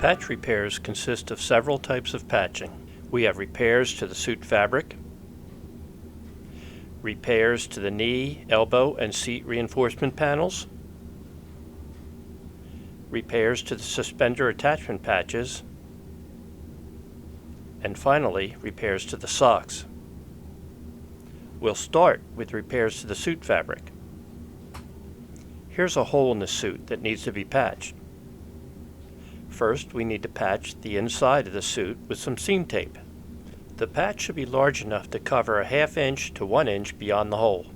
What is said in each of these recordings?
Patch repairs consist of several types of patching. We have repairs to the suit fabric, repairs to the knee, elbow, and seat reinforcement panels, repairs to the suspender attachment patches, and finally, repairs to the socks. We'll start with repairs to the suit fabric. Here's a hole in the suit that needs to be patched. First, we need to patch the inside of the suit with some seam tape. The patch should be large enough to cover a 1/2 inch to 1 inch beyond the hole.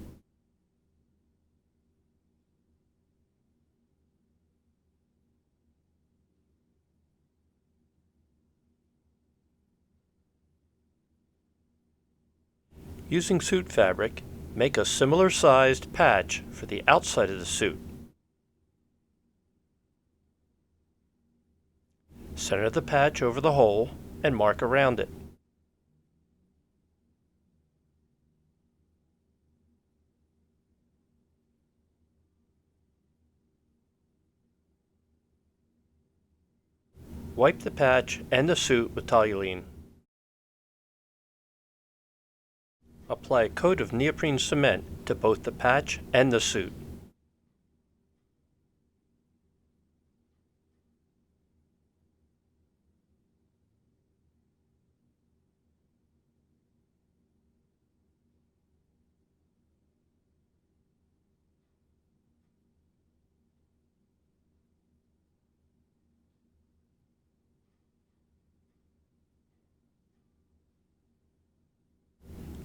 Using suit fabric, make a similar sized patch for the outside of the suit. Center the patch over the hole and mark around it. Wipe the patch and the suit with toluene. Apply a coat of neoprene cement to both the patch and the suit.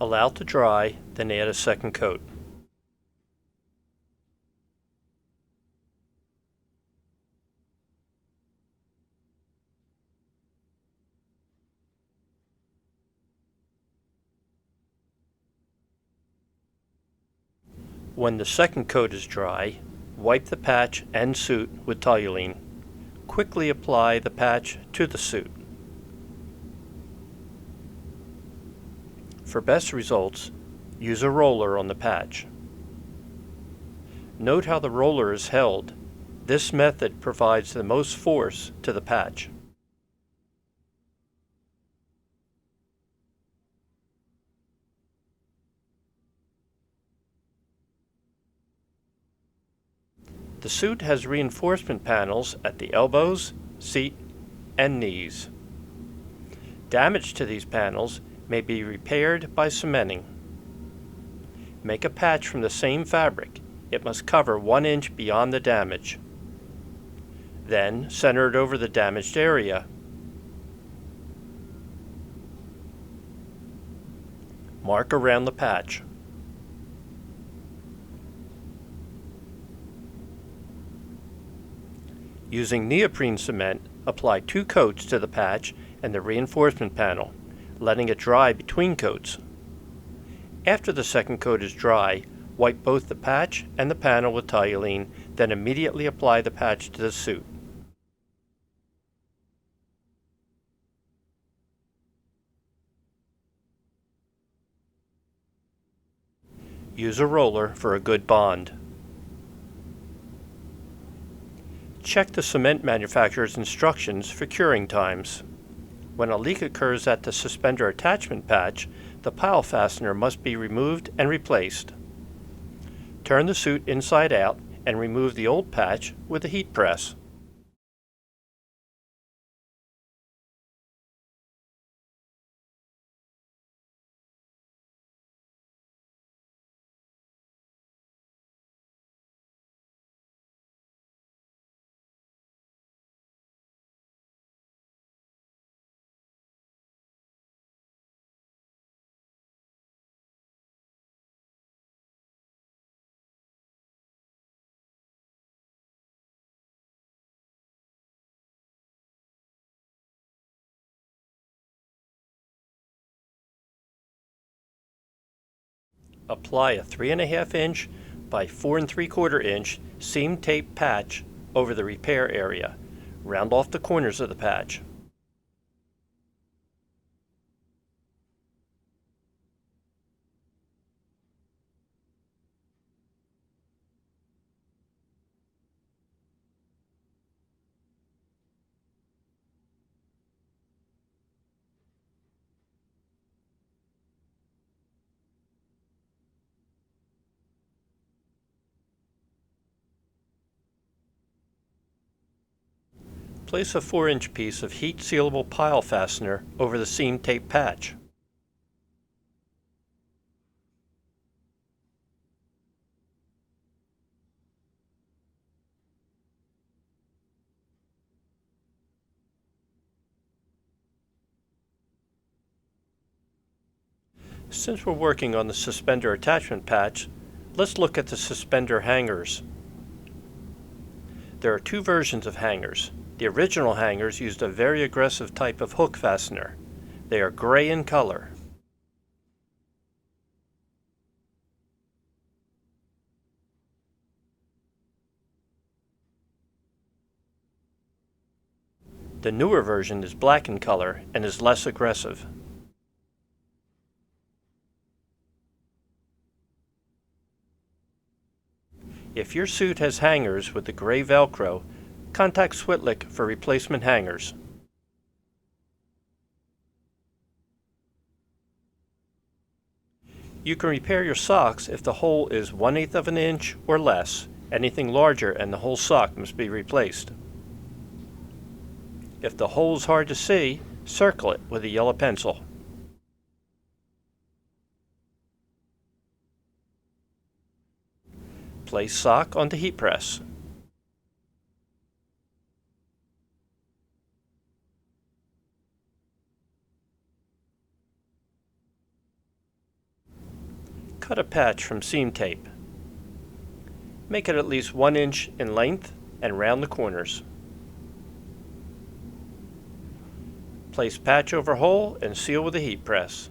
Allow to dry, then add a second coat. When the second coat is dry, wipe the patch and suit with toluene. Quickly apply the patch to the suit. For best results, use a roller on the patch. Note how the roller is held. This method provides the most force to the patch. The suit has reinforcement panels at the elbows, seat, and knees. Damage to these panels may be repaired by cementing. Make a patch from the same fabric. It must cover 1 inch beyond the damage. Then center it over the damaged area. Mark around the patch. Using neoprene cement, apply 2 coats to the patch and the reinforcement panel, letting it dry between coats. After the second coat is dry, wipe both the patch and the panel with toluene, then immediately apply the patch to the suit. Use a roller for a good bond. Check the cement manufacturer's instructions for curing times. When a leak occurs at the suspender attachment patch, the pile fastener must be removed and replaced. Turn the suit inside out and remove the old patch with a heat press. Apply a 3.5 inch by 4 3/4 inch seam tape patch over the repair area. Round off the corners of the patch. Place a 4-inch piece of heat-sealable pile fastener over the seam tape patch. Since we're working on the suspender attachment patch, let's look at the suspender hangers. There are two versions of hangers. The original hangers used a very aggressive type of hook fastener. They are gray in color. The newer version is black in color and is less aggressive. If your suit has hangers with the gray Velcro, contact Switlik for replacement hangers. You can repair your socks if the hole is 1/8 of an inch or less. Anything larger and the whole sock must be replaced. If the hole is hard to see, circle it with a yellow pencil. Place sock onto heat press. Cut a patch from seam tape. Make it at least 1 inch in length and round the corners. Place patch over hole and seal with a heat press.